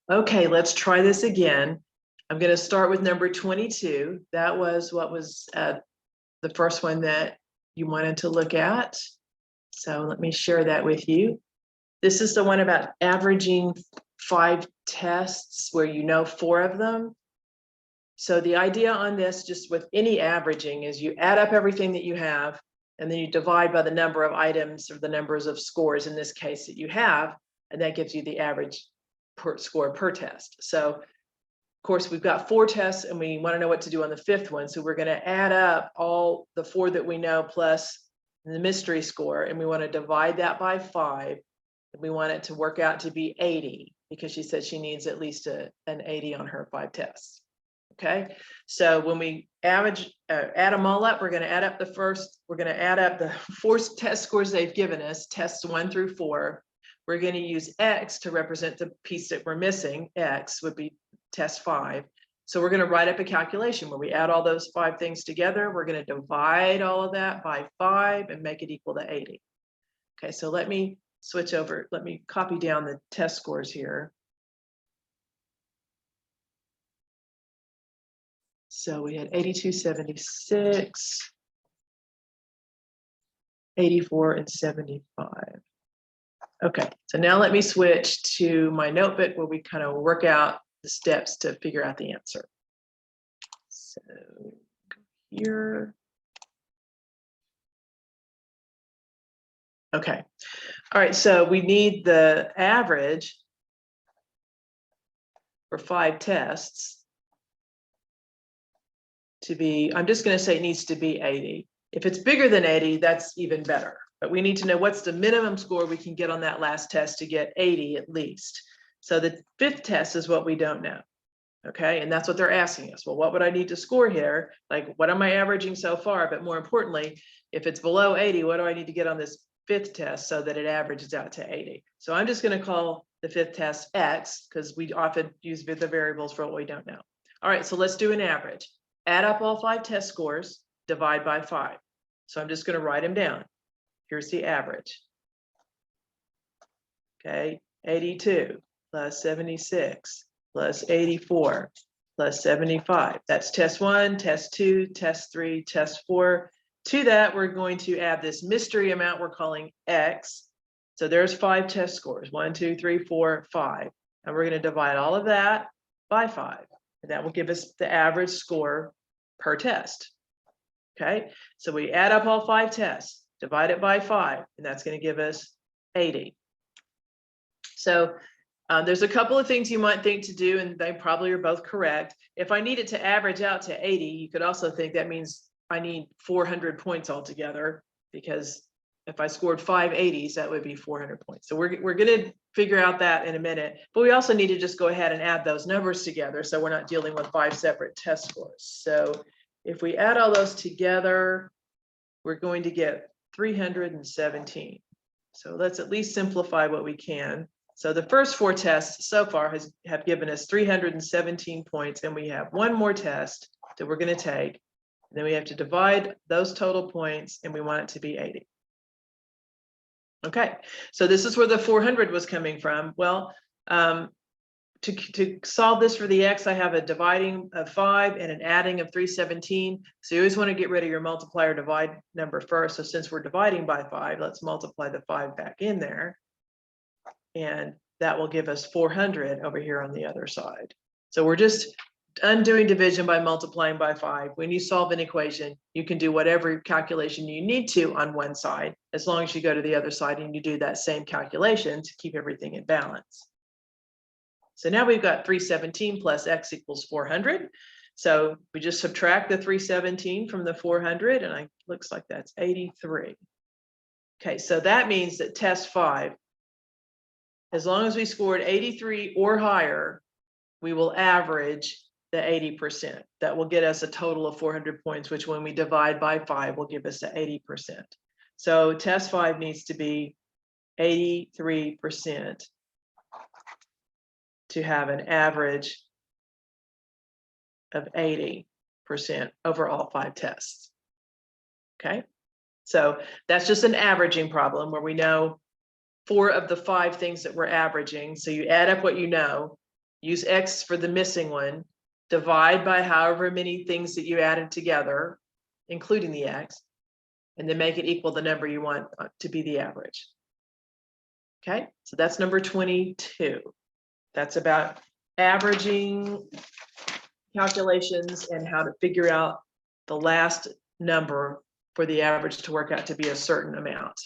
Okay, let's try this again. I'm going to start with number 22. That was what was the first one that you wanted to look at. So let me share that with you. This is the one about averaging 5 tests where you know 4 of them. So the idea on this, just with any averaging, is you add up everything that you have, and then you divide by the number of items or the numbers of scores in this case that you have, and that gives you the average per score per test. So of course, we've got 4 tests and we want to know what to do on the 5th one. So we're going to add up all the 4 that we know plus the mystery score, and we want to divide that by 5. And we want it to work out to be 80 because she said she needs at least an 80 on her 5 tests. Okay, so when we add them all up, we're going to add up we're going to add up the 4 test scores they've given us, tests 1 through 4. We're going to use X to represent the piece that we're missing. X would be test 5. So we're going to write up a calculation where we add all those 5 things together. We're going to divide all of that by 5 and make it equal to 80. Okay, so let me switch over. Let me copy down the test scores here. So we had 82, 76, 84, and 75. Okay, so now let me switch to my notebook where we kind of work out the steps to figure out the answer. So here. Okay, all right, so we need the average for 5 tests to be, I'm just going to say it needs to be 80. If it's bigger than 80, that's even better. But we need to know what's the minimum score we can get on that last test to get 80 at least. So the 5th test is what we don't know. Okay, and that's what they're asking us. Well, what would I need to score here? Like, what am I averaging so far? But more importantly, if it's below 80, what do I need to get on this 5th test so that it averages out to 80? So I'm just going to call the 5th test X because we often use the variables for what we don't know. All right, so let's do an average. Add up all 5 test scores, divide by 5. So I'm just going to write them down. Here's the average. Okay, 82 plus 76 plus 84 plus 75. That's test 1, test 2, test 3, test 4. To that, we're going to add this mystery amount we're calling X. So there's 5 test scores, 1, 2, 3, 4, 5. And we're going to divide all of that by 5. And that will give us the average score per test. Okay, so we add up all 5 tests, divide it by 5, and that's going to give us 80. So there's a couple of things you might think to do, and they probably are both correct. If I need it to average out to 80, you could also think that means I need 400 points altogether, because if I scored 5 80s, that would be 400 points. So we're going to figure out that in a minute, but we also need to just go ahead and add those numbers together so we're not dealing with 5 separate test scores. So if we add all those together, we're going to get 317. So let's at least simplify what we can. So the first 4 tests so far have given us 317 points, and we have 1 more test that we're going to take. And then we have to divide those total points, and we want it to be 80. Okay, so this is where the 400 was coming from. Well, to solve this for the X, I have a dividing of 5 and an adding of 317. So you always want to get rid of your multiplier divide number first. So since we're dividing by 5, let's multiply the 5 back in there. And that will give us 400 over here on the other side. So we're just undoing division by multiplying by 5. When you solve an equation, you can do whatever calculation you need to on one side, as long as you go to the other side and you do that same calculation to keep everything in balance. So now we've got 317 plus X equals 400. So we just subtract the 317 from the 400, and it looks like that's 83. Okay, so that means that test 5, as long as we scored 83 or higher, we will average the 80%. That will get us a total of 400 points, which when we divide by 5 will give us the 80%. So test 5 needs to be 83% to have an average of 80% over all 5 tests. Okay, so that's just an averaging problem where we know 4 of the 5 things that we're averaging. So you add up what you know, use X for the missing one, divide by however many things that you added together, including the X, and then make it equal the number you want to be the average. Okay, so that's number 22. That's about averaging calculations and how to figure out the last number for the average to work out to be a certain amount.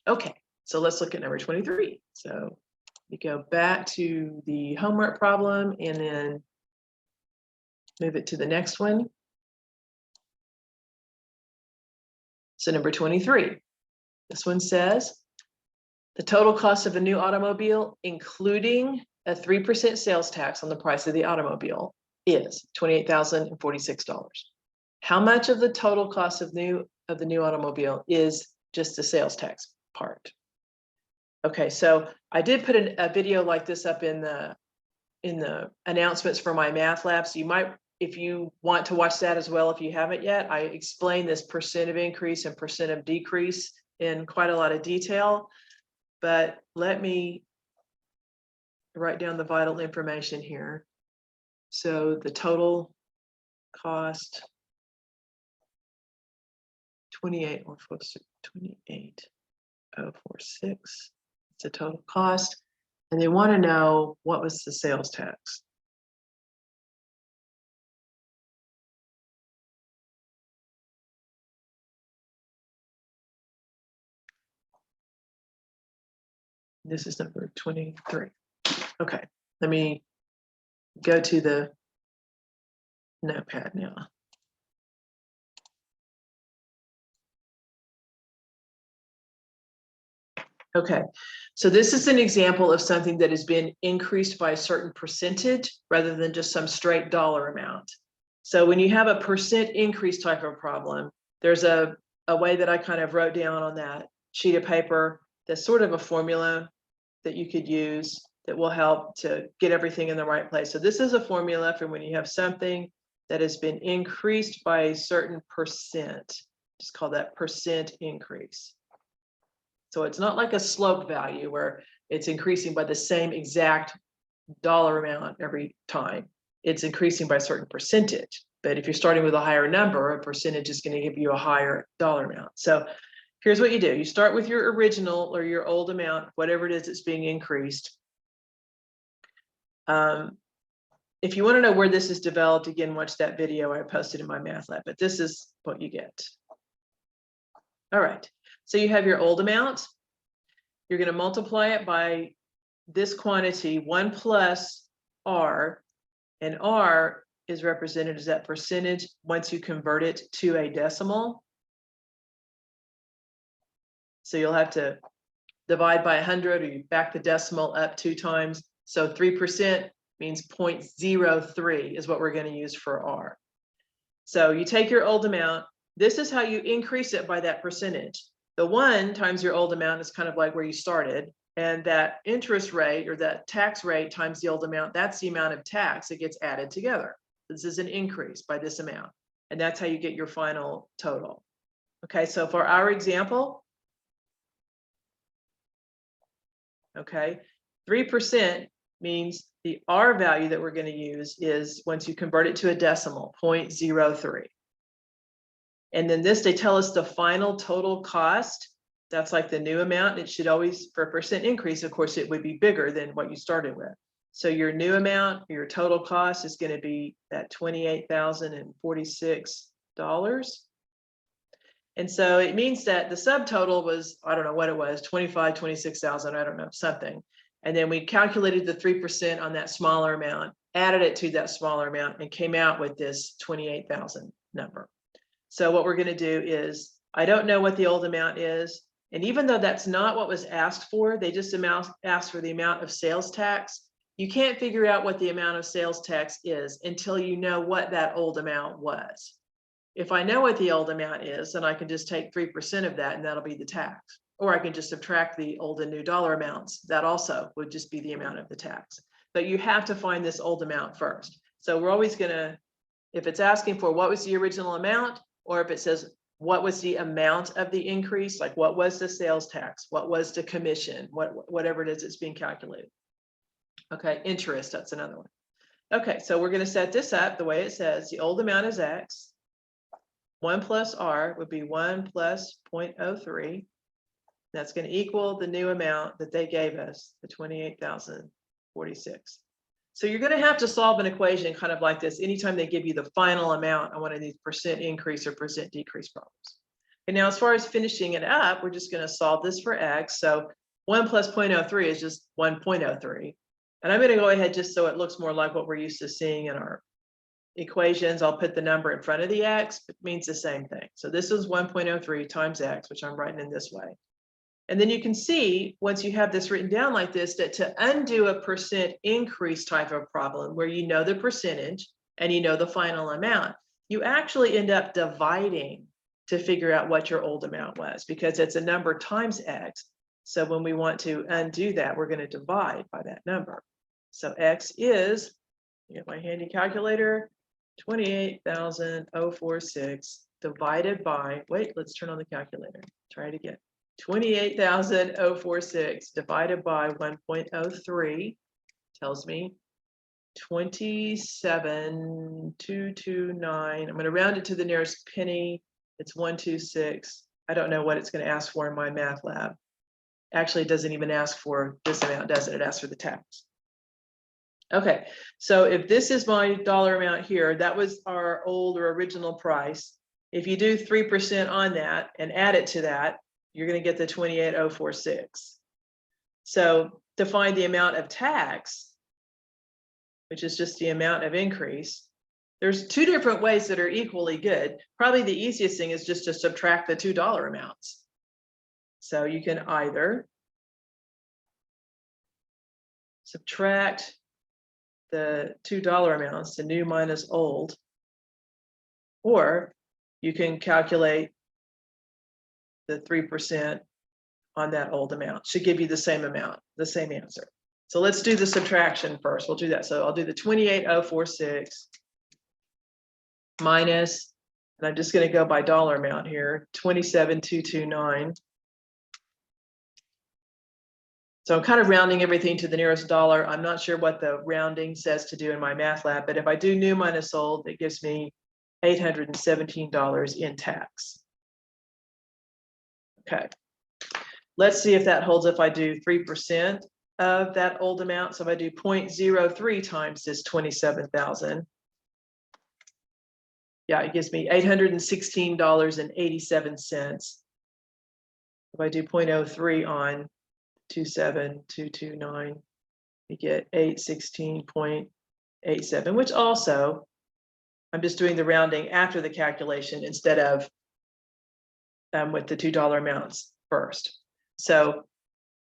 Okay, so let's look at number 23. So we go back to the homework problem and then move it to the next one. So number 23, this one says, the total cost of a new automobile, including a 3% sales tax on the price of the automobile, is $28,046. How much of the total cost of the new automobile is just the sales tax part? Okay, so I did put a video like this up in the announcements for my math lab. So you might, if you want to watch that as well, if you haven't yet, I explain this percent of increase and percent of decrease in quite a lot of detail. But let me write down the vital information here. So the total cost, 28046. It's a total cost. And they want to know what was the sales tax. This is number 23. Okay, let me go to the notepad now. Okay, so this is an example of something that has been increased by a certain percentage rather than just some straight dollar amount. So when you have a percent increase type of problem, there's a way that I kind of wrote down on that sheet of paper. That's sort of a formula that you could use that will help to get everything in the right place. So this is a formula for when you have something that has been increased by a certain percent. Just call that percent increase. So it's not like a slope value where it's increasing by the same exact dollar amount every time. It's increasing by a certain percentage. But if you're starting with a higher number, a percentage is going to give you a higher dollar amount. So here's what you do. You start with your original or your old amount, whatever it is that's being increased. If you want to know where this is developed, again, watch that video I posted in my math lab, but this is what you get. All right, so you have your old amount. You're going to multiply it by this quantity, 1 plus R, and R is represented as that percentage once you convert it to a decimal. So you'll have to divide by 100 or you back the decimal up 2 times. So 3% means 0.03 is what we're going to use for R. So you take your old amount. This is how you increase it by that percentage. The 1 times your old amount is kind of like where you started. And that interest rate or that tax rate times the old amount, that's the amount of tax that gets added together. This is an increase by this amount. And that's how you get your final total. Okay, so for our example, okay, 3% means the R value that we're going to use is, once you convert it to a decimal, 0.03. And then this, they tell us the final total cost. That's like the new amount. It should always, for a percent increase, of course, it would be bigger than what you started with. So your new amount, your total cost is going to be that $28,046. And so it means that the subtotal was, I don't know what it was, 26,000, I don't know, something. And then we calculated the 3% on that smaller amount, added it to that smaller amount, and came out with this 28,000 number. So what we're going to do is, I don't know what the old amount is. And even though that's not what was asked for, they just asked for the amount of sales tax. You can't figure out what the amount of sales tax is until you know what that old amount was. If I know what the old amount is, then I can just take 3% of that and that'll be the tax. Or I can just subtract the old and new dollar amounts. That also would just be the amount of the tax. But you have to find this old amount first. So we're always gonna, if it's asking for what was the original amount, or if it says what was the amount of the increase, like what was the sales tax, what was the commission, whatever it is it's being calculated. Okay, interest, that's another one. Okay, so we're going to set this up the way it says. The old amount is X. 1 plus R would be 1 plus 0.03. That's going to equal the new amount that they gave us, the 28,046. So you're going to have to solve an equation kind of like this anytime they give you the final amount on one of these percent increase or percent decrease problems. And now as far as finishing it up, we're just going to solve this for X. So 1 plus 0.03 is just 1.03. And I'm going to go ahead just so it looks more like what we're used to seeing in our equations. I'll put the number in front of the X, but it means the same thing. So this is 1.03 times X, which I'm writing in this way. And then you can see, once you have this written down like this, that to undo a percent increase type of problem where you know the percentage and you know the final amount, you actually end up dividing to figure out what your old amount was, because it's a number times X. So when we want to undo that, we're going to divide by that number. So X is, get my handy calculator, 28,046 divided by, wait, let's turn on the calculator. Try it again. 28,046 divided by 1.03 tells me 27,229. I'm going to round it to the nearest penny. It's 126. I don't know what it's going to ask for in my math lab. Actually, it doesn't even ask for this amount, does it? It asks for the tax. Okay, so if this is my dollar amount here, that was our old or original price. If you do 3% on that and add it to that, you're going to get the 28,046. So to find the amount of tax, which is just the amount of increase, there's two different ways that are equally good. Probably the easiest thing is just to subtract the $2 amounts. So you can either subtract the $2 amounts, the new minus old, or you can calculate the 3% on that old amount. Should give you the same amount, the same answer. So let's do the subtraction first. We'll do that. So I'll do the 28,046 minus, and I'm just going to go by dollar amount here, 27,229. So I'm kind of rounding everything to the nearest dollar. I'm not sure what the rounding says to do in my math lab, but if I do new minus old, it gives me $817 in tax. Okay, let's see if that holds if I do 3% of that old amount. So if I do 0.03 times this 27,000, yeah, it gives me $816.87. If I do 0.03 on 27,229, you get 816.87, which also, I'm just doing the rounding after the calculation instead of with the $2 amounts first. So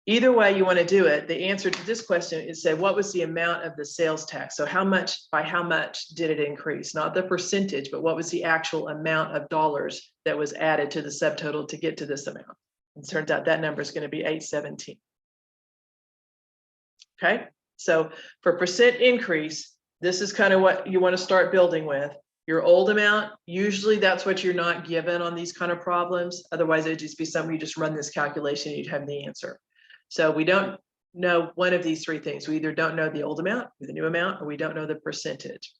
either way you want to do it, the answer to this question is say, what was the amount of the sales tax? So how much, by how much did it increase? Not the percentage, but what was the actual amount of dollars that was added to the subtotal to get to this amount? It turns out that number is going to be 817. Okay, so for percent increase, this is kind of what you want to start building with. Your old amount, usually that's what you're not given on these kind of problems. Otherwise, it'd just be something you just run this calculation and you'd have the answer. So we don't know one of these three things. We either don't know the old amount, or the new amount, or we don't know the percentage.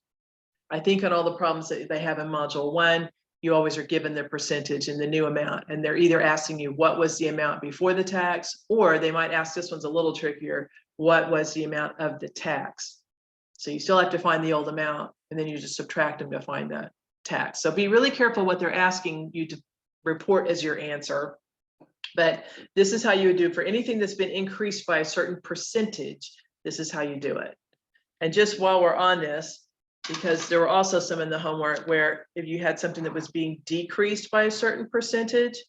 I think on all the problems that they have in module 1, you always are given the percentage and the new amount, and they're either asking you what was the amount before the tax, or they might ask, this one's a little trickier, what was the amount of the tax? So you still have to find the old amount, and then you just subtract them to find that tax. So be really careful what they're asking you to report as your answer. But this is how you would do it for anything that's been increased by a certain percentage. This is how you do it. And just while we're on this, because there were also some in the homework where if you had something that was being decreased by a certain percentage,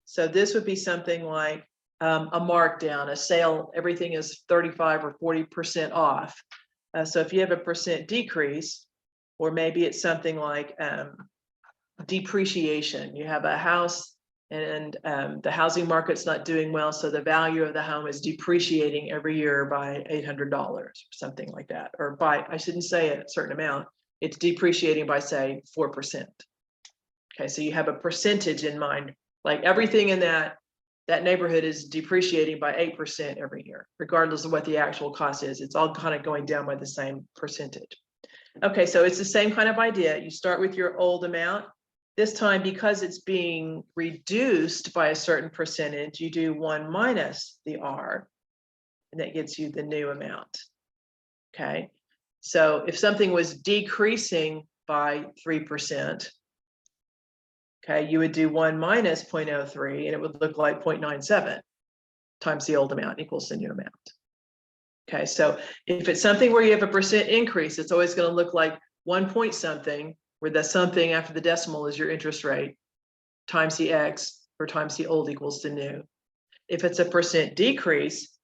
so this would be something like a markdown, a sale, everything is 35 or 40% off. So if you have a percent decrease, or maybe it's something like depreciation, you have a house and the housing market's not doing well, so the value of the home is depreciating every year by $800 or something like that, or by, I shouldn't say a certain amount, it's depreciating by say 4%. Okay, so you have a percentage in mind, like everything in that that neighborhood is depreciating by 8% every year, regardless of what the actual cost is. It's all kind of going down by the same percentage. Okay, so it's the same kind of idea. You start with your old amount. This time, because it's being reduced by a certain percentage, you do 1 minus the R, and that gets you the new amount. Okay, so if something was decreasing by 3%, okay, you would do 1 minus 0.03, and it would look like 0.97 times the old amount equals the new amount. Okay, so if it's something where you have a percent increase, it's always going to look like 1 point something, where the something after the decimal is your interest rate, times the X, or times the old equals the new. If it's a percent decrease,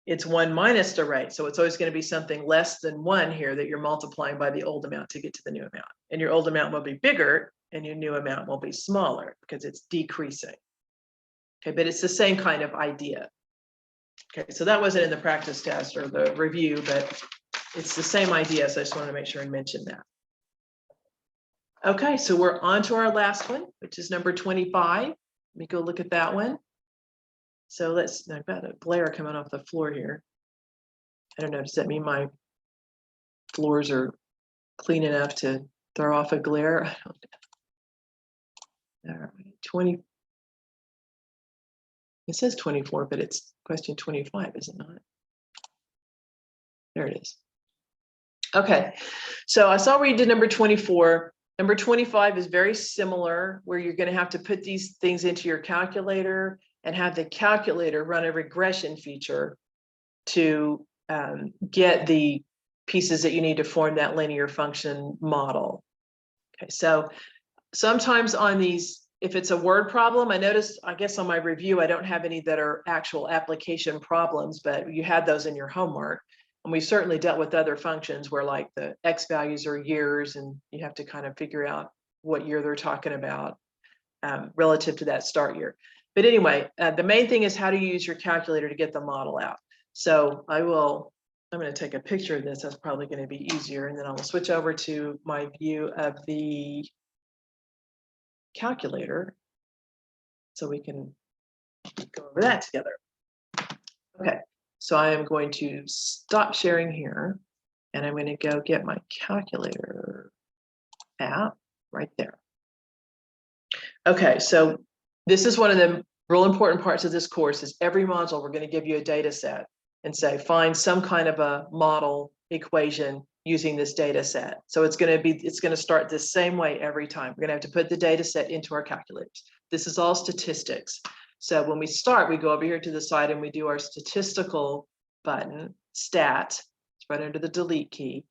it's 1 minus the rate. So it's always going to be something less than 1 here that you're multiplying by the old amount to get to the new amount. And your old amount will be bigger and your new amount will be smaller because it's decreasing. Okay, but it's the same kind of idea. Okay, so that wasn't in the practice test or the review, but it's the same idea. So I just wanted to make sure and mention that. Okay, so we're on to our last one, which is number 25. Let me go look at that one. So I've got a glare coming off the floor here. I don't know, does that mean my floors are clean enough to throw off a glare? I don't know. All right, 20. It says 24, but it's question 25, is it not? There it is. Okay, so I saw where you did number 24. Number 25 is very similar, where you're going to have to put these things into your calculator and have the calculator run a regression feature to get the pieces that you need to form that linear function model. Okay, so sometimes on these, if it's a word problem, I noticed, I guess on my review, I don't have any that are actual application problems, but you had those in your homework. And we certainly dealt with other functions where like the X values are years and you have to kind of figure out what year they're talking about relative to that start year. But anyway, the main thing is how to use your calculator to get the model out. So I'm going to take a picture of this. That's probably going to be easier. And then I will switch over to my view of the calculator so we can go over that together. Okay, so I am going to stop sharing here and I'm going to go get my calculator app right there. Okay, so this is one of the real important parts of this course. Is every module we're going to give you a data set and say find some kind of a model equation using this data set. So it's going to start the same way every time. We're going to have to put the data set into our calculators. This is all statistics. So when we start, we go over here to the side and we do our statistical button, stat. It's right under the delete key.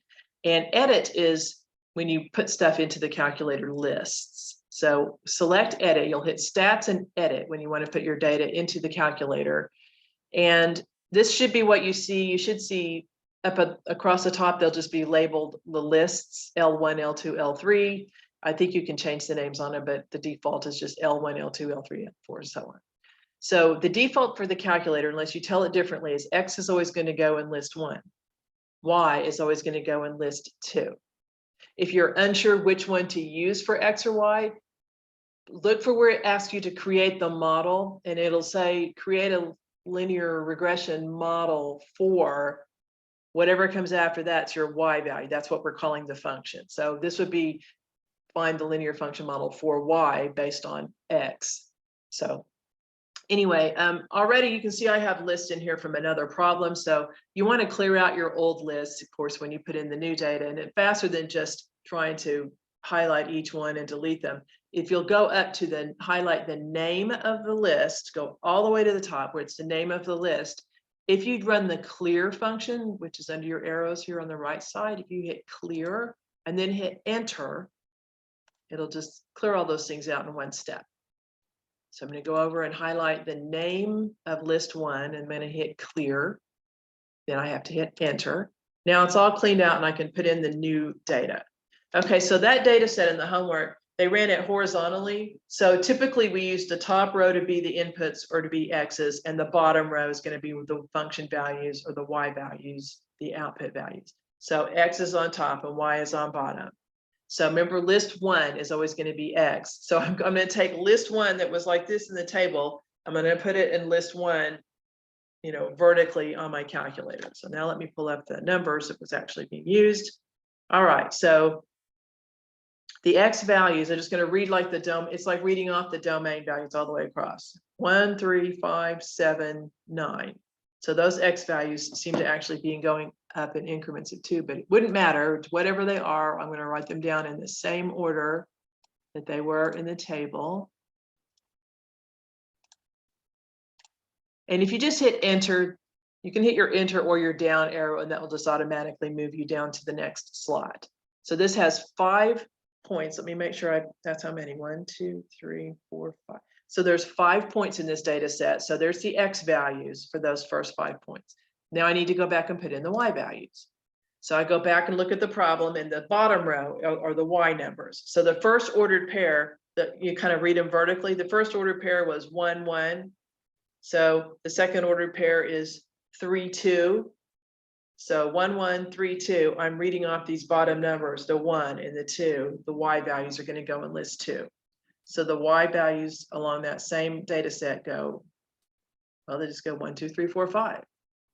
And edit is when you put stuff into the calculator lists. So select edit, you'll hit stats and edit when you want to put your data into the calculator. And this should be what you see. You should see up across the top, they'll just be labeled the lists, L1, L2, L3. I think you can change the names on it, but the default is just L1, L2, L3, L4, and so on. So the default for the calculator, unless you tell it differently, is X is always going to go in list 1. Y is always going to go in list 2. If you're unsure which one to use for X or Y, look for where it asks you to create the model, and it'll say create a linear regression model for whatever comes after that's your Y value. That's what we're calling the function. So this would be find the linear function model for Y based on X. So anyway, already you can see I have lists in here from another problem. So you want to clear out your old lists, of course, when you put in the new data, and it's faster than just trying to highlight each one and delete them. If you'll go up to highlight the name of the list, go all the way to the top where it's the name of the list. If you'd run the clear function, which is under your arrows here on the right side, if you hit clear and then hit enter, it'll just clear all those things out in one step. So I'm going to go over and highlight the name of list 1 and I'm going to hit clear. Then I have to hit enter. Now it's all cleaned out and I can put in the new data. Okay, so that data set in the homework, they ran it horizontally. So typically we use the top row to be the inputs or to be X's, and the bottom row is going to be the function values or the Y values, the output values. So X is on top and Y is on bottom. So remember, list 1 is always going to be X. So I'm going to take list 1 that was like this in the table, I'm going to put it in list one, vertically on my calculator. So now let me pull up the numbers that was actually being used. All right, so the X values, I'm just going to read like it's like reading off the domain values all the way across. 1, 3, 5, 7, 9. So those X values seem to actually be going up in increments of 2, but it wouldn't matter. Whatever they are, I'm going to write them down in the same order that they were in the table. And if you just hit enter, you can hit your enter or your down arrow, and that will just automatically move you down to the next slot. So this has 5 points. Let me make sure that's how many. 1, 2, 3, 4, 5. So there's 5 points in this data set. So there's the X values for those first 5 points. Now I need to go back and put in the Y values. So I go back and look at the problem, and the bottom row are the Y numbers. So the first ordered pair, that you kind of read them vertically, the first ordered pair was 1, 1. So the second ordered pair is 3, 2. So 1, 1, 3, 2. I'm reading off these bottom numbers, the 1 and the 2. The Y values are going to go in list 2. So the Y values along that same data set go, well, they just go 1, 2, 3, 4, 5.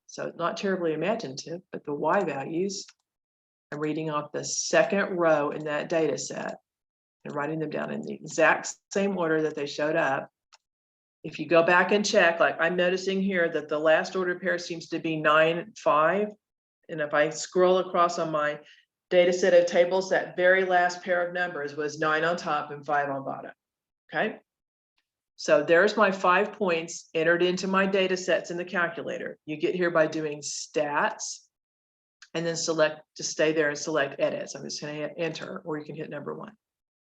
So not terribly imaginative, but the Y values, I'm reading off the second row in that data set and writing them down in the exact same order that they showed up. If you go back and check, like I'm noticing here that the last ordered pair seems to be 9, 5. And if I scroll across on my data set of tables, that very last pair of numbers was 9 on top and 5 on bottom. Okay. So there's my 5 points entered into my data sets in the calculator. You get here by doing stats and then just stay there and select edit. So I'm just going to hit enter, or you can hit number 1.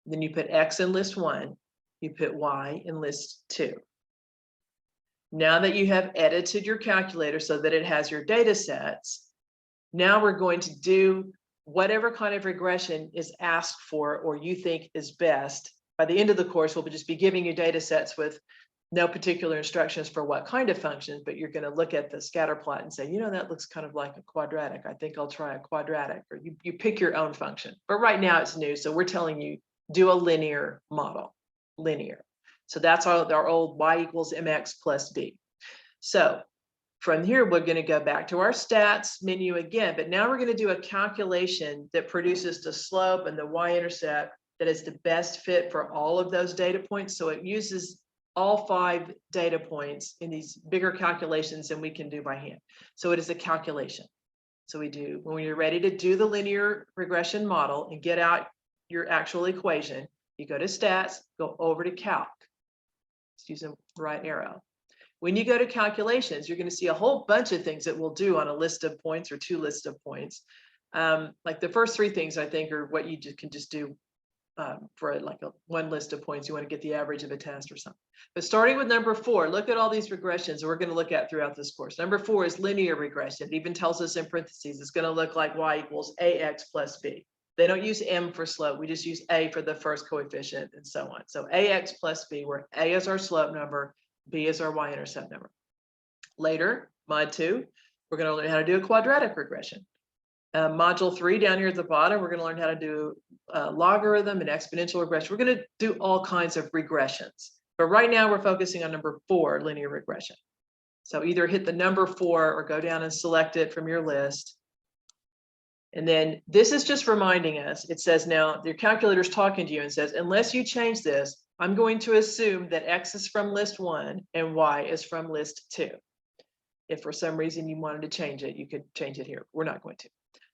Then you put X in list 1, you put Y in list 2. Now that you have edited your calculator so that it has your data sets, now we're going to do whatever kind of regression is asked for or you think is best. By the end of the course, we'll just be giving you data sets with no particular instructions for what kind of functions, but you're going to look at the scatter plot and say, that looks kind of like a quadratic. I think I'll try a quadratic, or you pick your own function. But right now it's new, so we're telling you, do a linear model, linear. So that's our old y equals mx plus b. So from here, we're going to go back to our stats menu again, but now we're going to do a calculation that produces the slope and the y-intercept that is the best fit for all of those data points. So it uses all 5 data points in these bigger calculations than we can do by hand. So it is a calculation. So when you're ready to do the linear regression model and get out your actual equation, you go to stats, go over to calc. Just use the right arrow. When you go to calculations, you're going to see a whole bunch of things that we'll do on a list of points or 2 lists of points. Like the first 3 things I think are what you can just do for like one list of points. You want to get the average of a test or something. But starting with number 4, look at all these regressions that we're going to look at throughout this course. Number 4 is linear regression. It even tells us in parentheses, it's going to look like y equals ax plus b. They don't use m for slope. We just use a for the first coefficient and so on. So ax plus b, where a is our slope number, b is our y-intercept number. Later, mod 2, we're going to learn how to do a quadratic regression. Module 3 down here at the bottom, we're going to learn how to do logarithm and exponential regression. We're going to do all kinds of regressions. But right now we're focusing on number 4, linear regression. So either hit the number 4 or go down and select it from your list. And then this is just reminding us, it says now your calculator's talking to you and says, unless you change this, I'm going to assume that X is from list 1 and Y is from list 2. If for some reason you wanted to change it, you could change it here. We're not going to.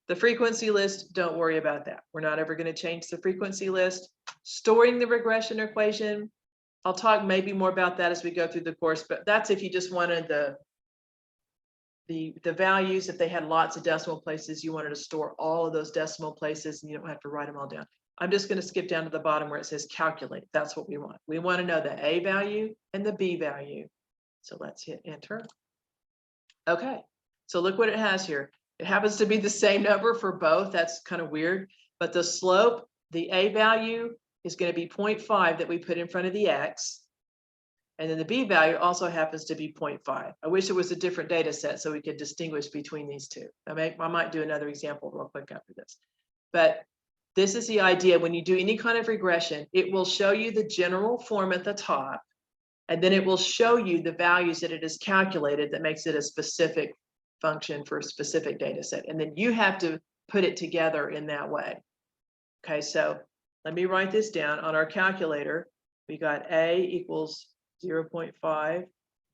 The frequency list, don't worry about that. We're not ever going to change the frequency list. Storing the regression equation, I'll talk maybe more about that as we go through the course, but that's if you just wanted the values. If they had lots of decimal places, you wanted to store all of those decimal places and you don't have to write them all down. I'm just going to skip down to the bottom where it says calculate. That's what we want. We want to know the A value and the B value. So let's hit enter. Okay, so look what it has here. It happens to be the same number for both. That's kind of weird, but the slope, the A value is going to be 0.5 that we put in front of the X. And then the B value also happens to be 0.5. I wish it was a different data set so we could distinguish between these two. I might do another example real quick after this. But this is the idea. When you do any kind of regression, it will show you the general form at the top. And then it will show you the values that it has calculated that makes it a specific function for a specific data set. And then you have to put it together in that way. Okay, so let me write this down on our calculator. We got A equals 0.5,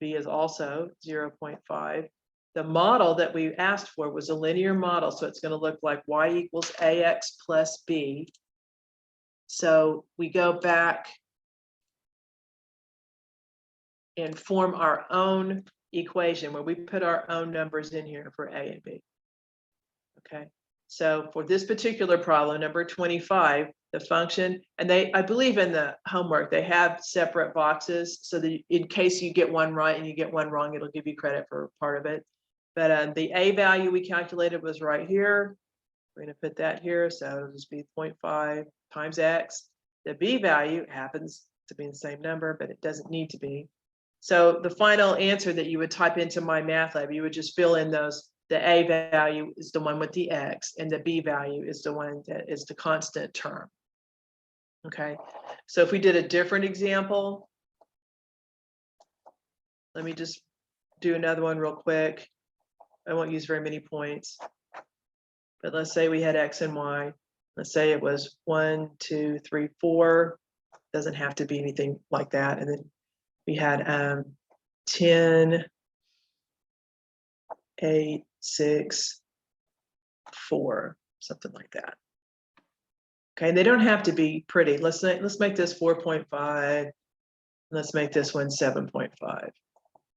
B is also 0.5. The model that we asked for was a linear model, so it's going to look like y equals ax plus b. So we go back and form our own equation where we put our own numbers in here for A and B. Okay, so for this particular problem, number 25, the function, and I believe in the homework, they have separate boxes so that in case you get one right and you get one wrong, it'll give you credit for part of it. But the A value we calculated was right here. We're going to put that here, so it'll just be 0.5 times x. The B value happens to be the same number, but it doesn't need to be. So the final answer that you would type into My Math Lab, you would just fill in those. The A value is the one with the x, and the B value is the one that is the constant term. Okay, so if we did a different example, let me just do another one real quick. I won't use very many points, but let's say we had x and y. Let's say it was 1, 2, 3, 4. Doesn't have to be anything like that. And then we had 10, 8, 6, 4, something like that. Okay, and they don't have to be pretty. Let's make this 4.5. Let's make this one 7.5.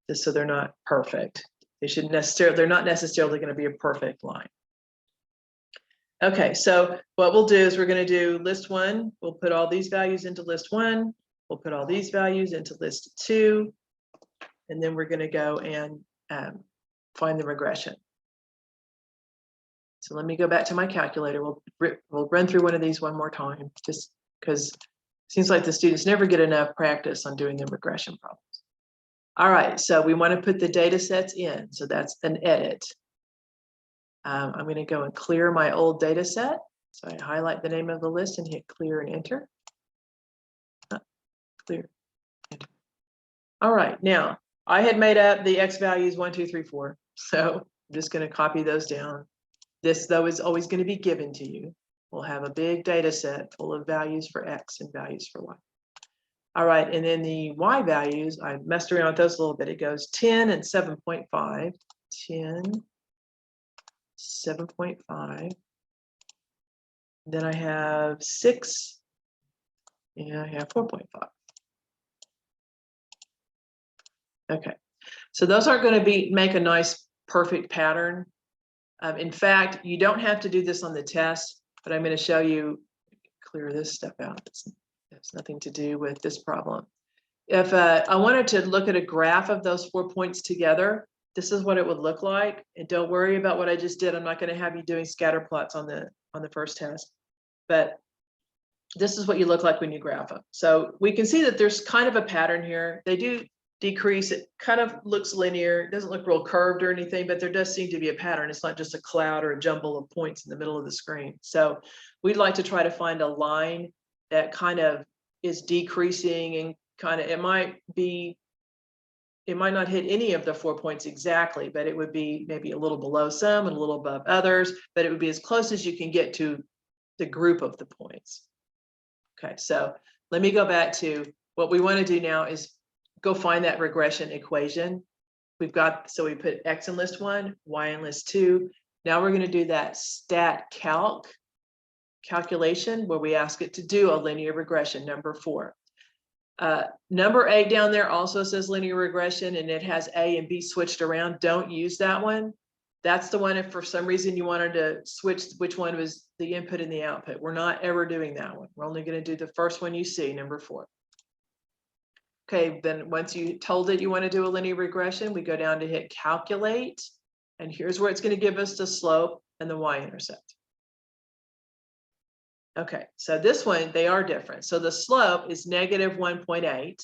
Just so they're not perfect. They're not necessarily going to be a perfect line. Okay, so what we'll do is we're going to do list 1. We'll put all these values into list 1. We'll put all these values into list 2. And then we're going to go and find the regression. So let me go back to my calculator. We'll run through one of these one more time, just because it seems like the students never get enough practice on doing the regression problems. All right, so we want to put the data sets in. So that's an edit. I'm going to go and clear my old data set. So I highlight the name of the list and hit clear and enter. Clear. Enter. All right, now I had made up the x values 1, 2, 3, 4. So I'm just going to copy those down. This, though, is always going to be given to you. We'll have a big data set full of values for x and values for y. All right, and then the y values, I messed around with those a little bit. It goes 10 and 7.5, 10, 7.5. Then I have 6, and I have 4.5. Okay, so those aren't going to make a nice, perfect pattern. In fact, you don't have to do this on the test, but I'm going to show you, clear this stuff out. It's nothing to do with this problem. If I wanted to look at a graph of those 4 points together, this is what it would look like. And don't worry about what I just did. I'm not going to have you doing scatter plots on the first test, but this is what you look like when you graph them. So we can see that there's kind of a pattern here. They do decrease. It kind of looks linear. It doesn't look real curved or anything, but there does seem to be a pattern. It's not just a cloud or a jumble of points in the middle of the screen. So we'd like to try to find a line that kind of is decreasing and kind of, it might not hit any of the 4 points exactly, but it would be maybe a little below some and a little above others, but it would be as close as you can get to the group of the points. Okay, so let me go back to what we want to do now is go find that regression equation. So we put x in list 1, y in list 2. Now we're going to do that stat calculation where we ask it to do a linear regression, number 4. Number 8 down there also says linear regression, and it has A and B switched around. Don't use that one. That's the one if for some reason you wanted to switch which one was the input and the output. We're not ever doing that one. We're only going to do the first one you see, number 4. Okay, then once you told it you want to do a linear regression, we go down to hit calculate, and here's where it's going to give us the slope and the y-intercept. Okay, so this one, they are different. So the slope is negative 1.8.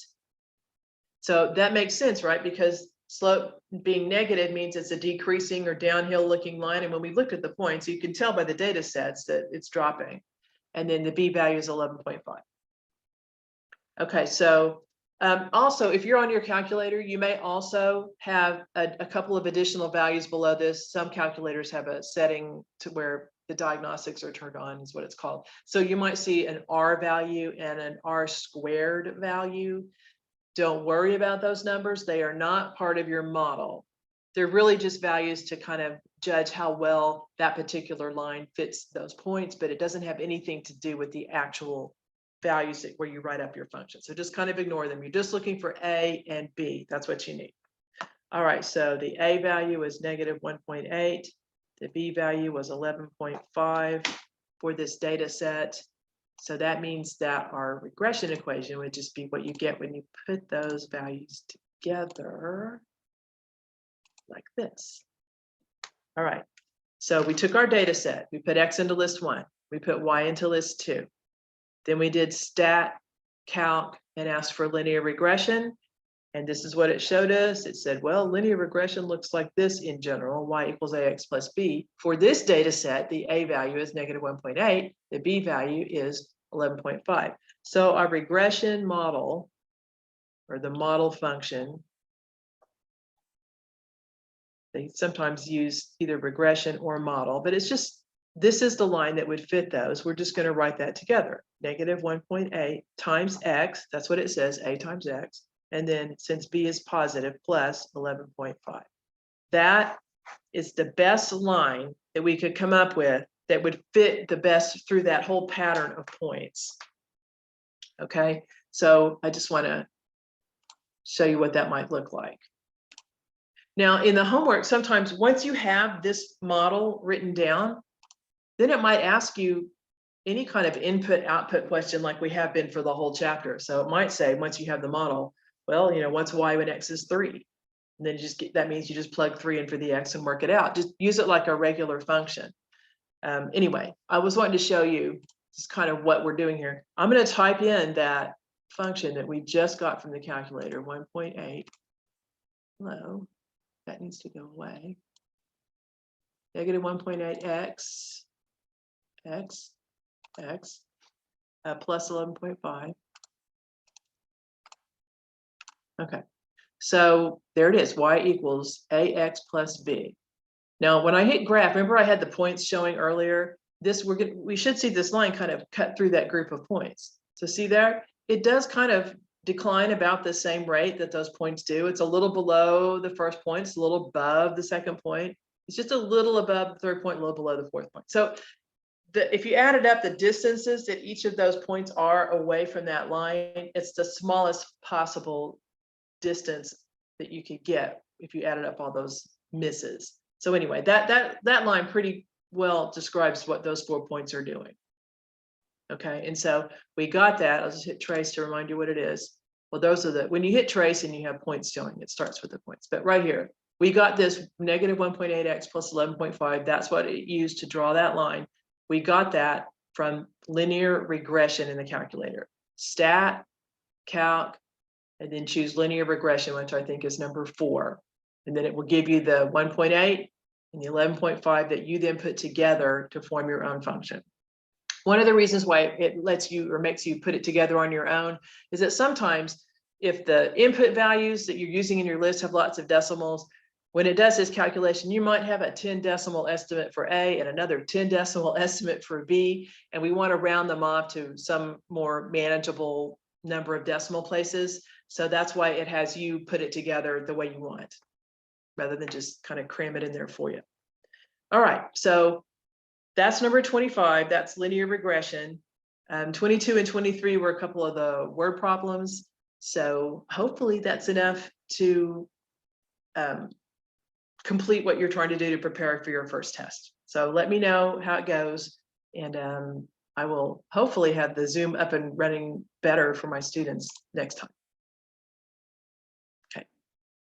So that makes sense, right? Because slope being negative means it's a decreasing or downhill looking line. And when we look at the points, you can tell by the data sets that it's dropping. And then the B value is 11.5. Okay, so Also, if you're on your calculator, you may also have a couple of additional values below this. Some calculators have a setting to where the diagnostics are turned on, is what it's called. So you might see an R value and an R squared value. Don't worry about those numbers. They are not part of your model. They're really just values to kind of judge how well that particular line fits those points, but it doesn't have anything to do with the actual values where you write up your function. So just kind of ignore them. You're just looking for A and B. That's what you need. All right, so the A value is negative 1.8. The B value was 11.5 for this data set. So that means that our regression equation would just be what you get when you put those values together like this. All right, so we took our data set. We put X into list 1. We put Y into list 2. Then we did stat, calc, and asked for linear regression. And this is what it showed us. It said, well, linear regression looks like this in general, y equals ax plus b. For this data set, the A value is negative 1.8. The B value is 11.5. So our regression model, or the model function, they sometimes use either regression or model, but it's just, this is the line that would fit those. We're just going to write that together. Negative 1.8 times x, that's what it says, A times x. And then since B is positive, plus 11.5. That is the best line that we could come up with that would fit the best through that whole pattern of points. Okay, so I just want to show you what that might look like. Now in the homework, sometimes once you have this model written down, then it might ask you any kind of input-output question like we have been for the whole chapter. So it might say, once you have the model, well, you know, what's y when x is 3? And then just get, that means you just plug 3 in for the x and work it out. Just use it like a regular function. Anyway, I was wanting to show you just kind of what we're doing here. I'm going to type in that function that we just got from the calculator, 1.8. Hello, that needs to go away. Negative 1.8 x plus 11.5. Okay, so there it is, y equals ax plus b. Now, when I hit graph, remember I had the points showing earlier? This we should see this line kind of cut through that group of points. So see there, it does kind of decline about the same rate that those points do. It's a little below the first point, it's a little above the second point. It's just a little above the third point, a little below the fourth point. So if you added up the distances that each of those points are away from that line, it's the smallest possible distance that you could get if you added up all those misses. So anyway, that line pretty well describes what those 4 points are doing. Okay, and so we got that. I'll just hit trace to remind you what it is. Well, those are the, when you hit trace and you have points showing, it starts with the points. But right here, we got this negative 1.8x plus 11.5. That's what it used to draw that line. We got that from linear regression in the calculator. Stat, calc, and then choose linear regression, which I think is number 4. And then it will give you the 1.8 and the 11.5 that you then put together to form your own function. One of the reasons why it lets you or makes you put it together on your own is that sometimes if the input values that you're using in your list have lots of decimals, when it does this calculation, you might have a 10 decimal estimate for A and another 10 decimal estimate for B, and we want to round them off to some more manageable number of decimal places. So that's why it has you put it together the way you want, rather than just kind of cram it in there for you. All right, so that's number 25, that's linear regression. 22 and 23 were a couple of the word problems. So hopefully that's enough to complete what you're trying to do to prepare for your first test. So let me know how it goes, and I will hopefully have the Zoom up and running better for my students next time.